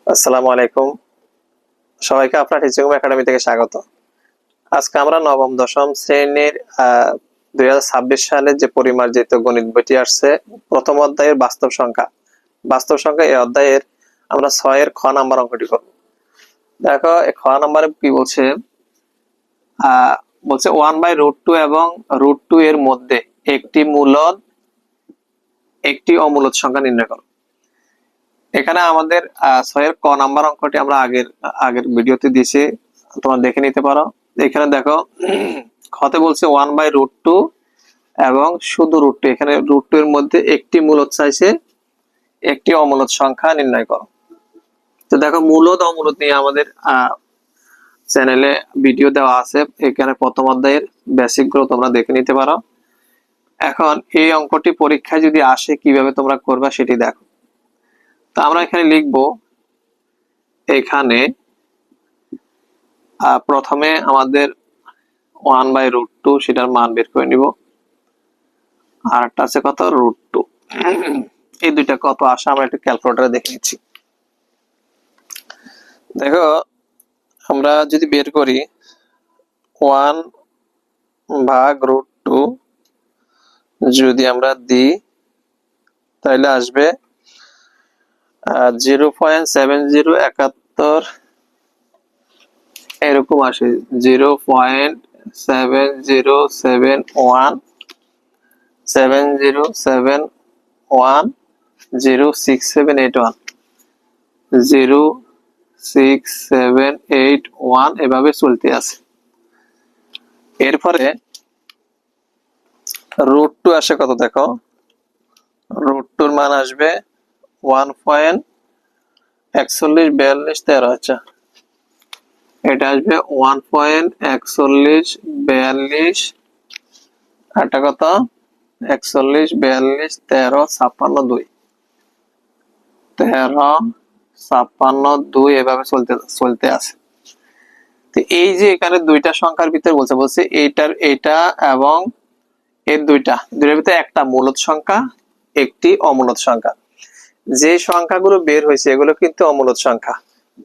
আসসালামু আলাইকুম। সবাইকে আপনার টিচিং একাডেমি থেকে স্বাগত। আজকে আমরা নবম দশম শ্রেণীর 2026 সালে যে পরিমার্জিত গণিত বইটি আসছে, প্রথম অধ্যায়ের বাস্তব সংখ্যা। বাস্তব সংখ্যা এই অধ্যায়ের আমরা 6 এর খ নাম্বার অঙ্কটি করব। দেখো এই খ নাম্বারে কি বলছে, বলছে 1/√2 এবং √2 এর মধ্যে একটি মূলদ একটি অমূলদ সংখ্যা নির্ণয় করো। এখানে আমাদের 6 এর ক নাম্বার অঙ্কটি আমরা আগের ভিডিওতে দিয়েছি, তোমরা দেখে নিতে পারো। এখানে দেখো খতে বলছে 1/√2 এবং শুধু √2, এখানে √2 এর মধ্যে একটি মূলদ চাইছে, একটি অমূলদ সংখ্যা নির্ণয় করো। তো দেখো মূলদ অমূলদ নিয়ে আমাদের চ্যানেলে ভিডিও দেওয়া আছে, এখানে প্রথম অধ্যায়ের বেসিক গুলো তোমরা দেখে নিতে পারো। এখন এই অঙ্কটি পরীক্ষায় যদি আসে কিভাবে তোমরা করবা সেটি দেখো। তো আমরা এখানে লিখব, এখানে প্রথমে আমাদের 1/√2 সেটার মান বের করে নিব, আর একটা আছে কত √2। এই দুইটা কত আসে আমরা একটু ক্যালকুলেটরে দেখে নিচ্ছি। দেখো আমরা যদি বের করি 1/√2 যদি আমরা দিই তাহলে আসবে 0.7071, এরকম আসে 0.7071 06781 06781 এভাবে চলতে আছে। এরপরে √2 আসে কত, দেখো √2 এর মান আসবে 1.414213। আচ্ছা, এটা আসবে 1.4142, এটা কত 414213 1352 এভাবে চলতে আছে। তো এই যে এখানে দুইটা সংখ্যার ভিতরে বলছে এইটা এবং এর দুইটার ভিতরে একটা মূলদ সংখ্যা, একটি অমূলদ সংখ্যা। যে সংখ্যাগুলো বের হয়েছে এগুলো কিন্তু অমূলদ সংখ্যা।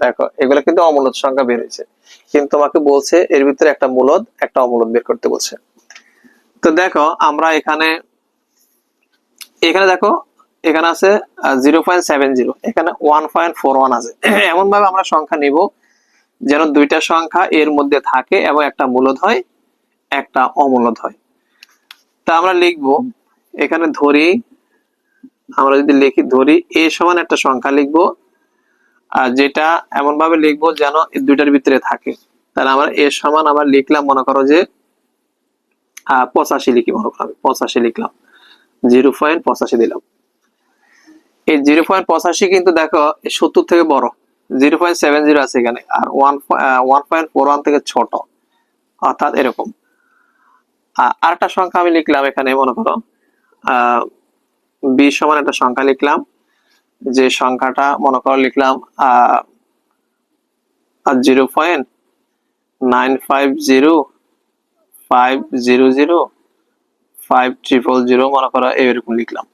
দেখো এগুলো কিন্তু অমূলদ সংখ্যা বের হয়েছে, কিন্তু তোমাকে বলছে এর ভিতরে একটা মূলদ একটা অমূলদ বের করতে বলছে। তো দেখো আমরা এখানে দেখো এখানে আছে 0.70, এখানে 1.41 আছে। এমন ভাবে আমরা সংখ্যা নিব যেন দুইটা সংখ্যা এর মধ্যে থাকে এবং একটা মূলদ হয় একটা অমূলদ হয়। তা আমরা লিখব, এখানে আমরা যদি ধরি a সমান একটা সংখ্যা লিখবো, আর যেটা এমন ভাবে লিখবো যেন দুইটার ভিতরে থাকে। তাহলে আমরা a সমান আবার লিখলাম, মনে করো যে 85 লিখি, মনে করো 85 লিখলাম, 0.85 দিলাম। এই 0.85 কিন্তু দেখো 70 থেকে বড়, 0.70 আছে এখানে, আর 1.41 থেকে ছোট, অর্থাৎ এরকম। আর একটা সংখ্যা আমি লিখলাম এখানে, মনে করো 20 সমান একটা সংখ্যা লিখলাম, যে সংখ্যাটা মনে করো লিখলাম 0.950500500500 মনে করো এরকম লিখলাম।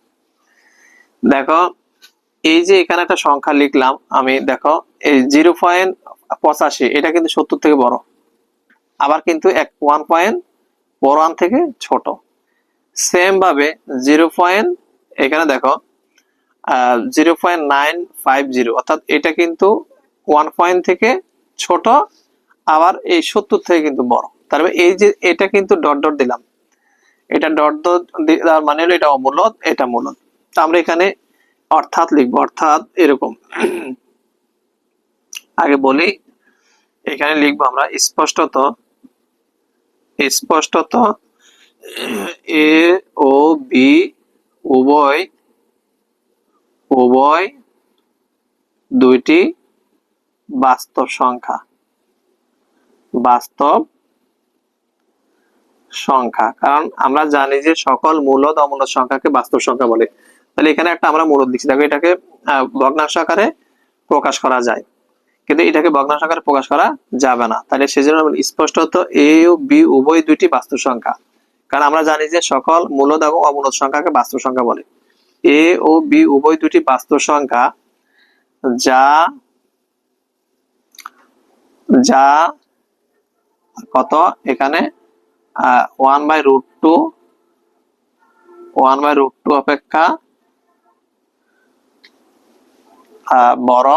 দেখো এই যে এখানে একটা সংখ্যা লিখলাম আমি, দেখো এই 0.85 এটা কিন্তু 70 থেকে বড়, আবার কিন্তু 1.41 থেকে ছোট। সেম ভাবে এখানে দেখো 0.950, অর্থাৎ এটা কিন্তু 1 থেকে ছোট, আবার এই 70 থেকে কিন্তু বড়। তারপরে এই যে এটা কিন্তু ডট ডট দিলাম, এটা ডট ডট দেওয়ার মানে হলো এটা অমূলদ এটা মূলদ। তো আমরা এখানে অর্থাৎ লিখবো, অর্থাৎ এরকম। আগে বলি, এখানে লিখবো আমরা স্পষ্টত এ ও বি উভয় দুইটি বাস্তব সংখ্যা, কারণ আমরা জানি যে সকল মূলদ অমূলদ সংখ্যাকে বাস্তব সংখ্যা বলে। তাহলে এখানে একটা আমরা মূলদ লিখছি, দেখো এটাকে ভগ্নাংশ আকারে প্রকাশ করা যায়, কিন্তু এটাকে ভগ্নাংশ আকারে প্রকাশ করা যাবে না। তাহলে সেজন্য স্পষ্টত এ ও বি উভয় দুইটি বাস্তব সংখ্যা, কারণ আমরা জানি যে সকল মূলদ এবং অমূলদ সংখ্যাকে বাস্তব সংখ্যা বলে। এ ও বি উভয় দুটি বাস্তব সংখ্যা যা যা কত এখানে 1/√2 1/√2 অপেক্ষা বড়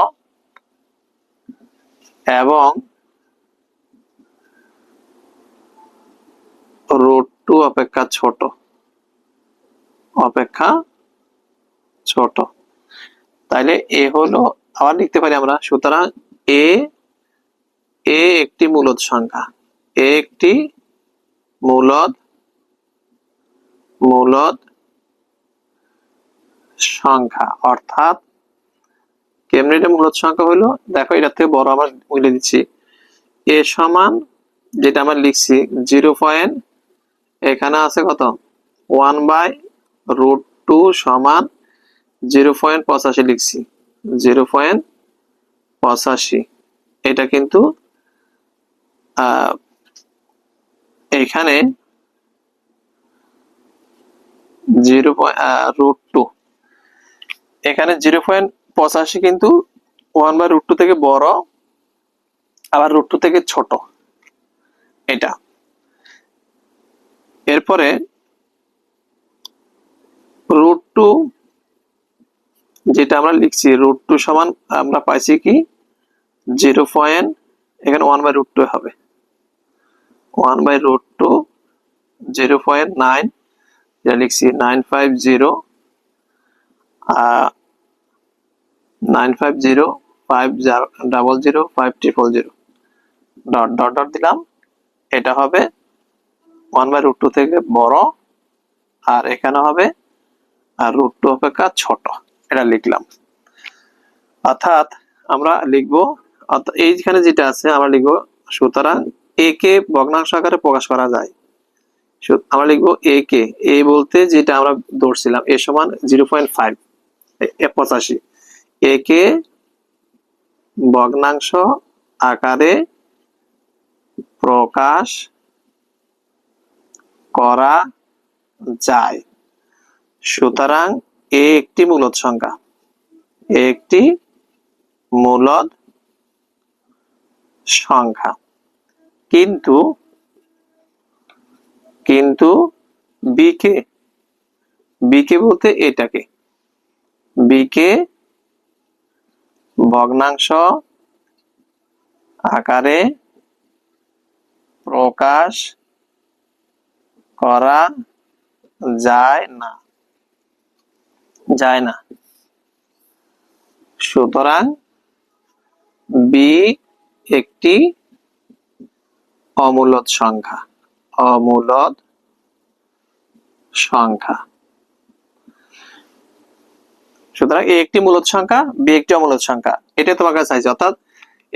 এবং √2 অপেক্ষা ছোট তাইলে এ হলো, আবার লিখতে পারি আমরা, সুতরাং এ একটি মূলদ সংখ্যা, এ একটি মূলদ সংখ্যা। অর্থাৎ কেমনে এটা মূলদ সংখ্যা হলো, দেখো এটা থেকে বড় আবার বলে দিচ্ছি, এ সমান যেটা আমরা লিখছি 0. এখানে আছে কত 1/√2 সমান 0.85 লিখছি, 0.85। এটা কিন্তু এখানে 0.√2, এখানে 0.85 কিন্তু 1/√2 থেকে বড় আবার √2 থেকে ছোট এটা। এরপরে √2 যেটা আমরা লিখছি, √2 সমান আমরা পাইছি কি 0. এখানে 1/√2 হবে, 1/√2 0.9 এটা লিখছি 950 500 ডট ডট ডট দিলাম। এটা হবে 1/√2 থেকে বড় আর এখানে হবে √2 অপেক্ষা ছোট, এটা লিখলাম। অর্থাৎ আমরা লিখবো, এইখানে যেটা আছে আমরা লিখবো, সুতরাং এ কে ভগ্নাংশ আকারে প্রকাশ করা যায়। আমরা লিখবো এ কে, এ বলতে যেটা আমরা ধরছিলাম এ সমান 0.85, এ কে ভগ্নাংশ আকারে প্রকাশ করা যায়। সুতরাং এ একটি মূলদ সংখ্যা, একটি মূলদ সংখ্যা। কিন্তু বিকে বলতে এটাকে, বিকে ভগ্নাংশ আকারে প্রকাশ করা যায় না। সুতরাং বি একটি অমূলদ সংখ্যা, সুতরাং এ একটি মূলদ সংখ্যা, বি একটি অমূলদ সংখ্যা, এটা তোমার কাছে চাইছে। অর্থাৎ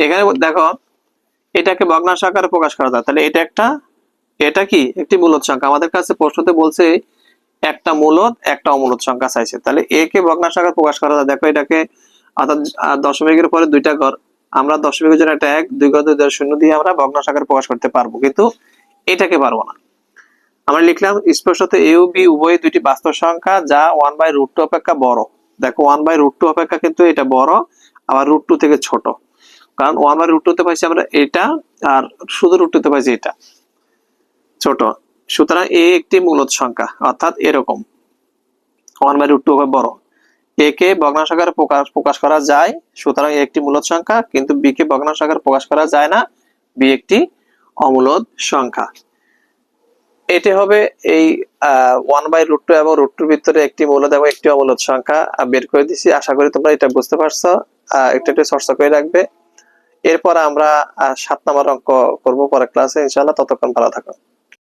এখানে দেখো এটাকে ভগ্নাংশ আকারে প্রকাশ করা যায়, তাহলে এটা কি একটি মূলদ সংখ্যা। আমাদের কাছে প্রশ্নতে বলছে একটা মূলদ একটা অমূলদ সংখ্যা চাইছে, তাহলে এ কে ভগ্নাংশ আকারে প্রকাশ করা যায়। দেখো এটাকে, অর্থাৎ দশমিকের পরে দুইটা ঘর, আমরা দশমিকের জন্য একটা 1, 2 ঘর 2 0 দিয়ে আমরা ভগ্নাংশ আকারে প্রকাশ করতে পারবো, কিন্তু এটাকে পারবো না। আমরা লিখলাম স্পষ্টত এ ও বি উভয় দুইটি বাস্তব সংখ্যা যা 1/√2 অপেক্ষা বড়। দেখো 1/√2 অপেক্ষা কিন্তু এটা বড়, আবার √2 থেকে ছোট, কারণ 1/√2 তে পাইছি আমরা এটা, আর শুধু √2 তে পাইছি এটা ছোট। সুতরাং এ একটি মূলদ সংখ্যা, অর্থাৎ এরকম 1/√2 বড়। এ কে ভগ্নাংশ আকারে প্রকাশ করা যায়, সুতরাং এ একটি মূলদ সংখ্যা, কিন্তু বি কে ভগ্নাংশ আকারে প্রকাশ করা যায় না, বি একটি অমূলদ সংখ্যা। এটা হবে এই 1/√2 এবং √2 ভিতরে একটি মূলদ এবং একটি অমূলদ সংখ্যা বের করে দিছি। আশা করি তোমরা এটা বুঝতে পারছো, একটু চর্চা করে রাখবে। এরপর আমরা 7 নম্বর অঙ্ক করবো পরের ক্লাসে ইনশাআল্লাহ। ততক্ষণ ভালো থাকো।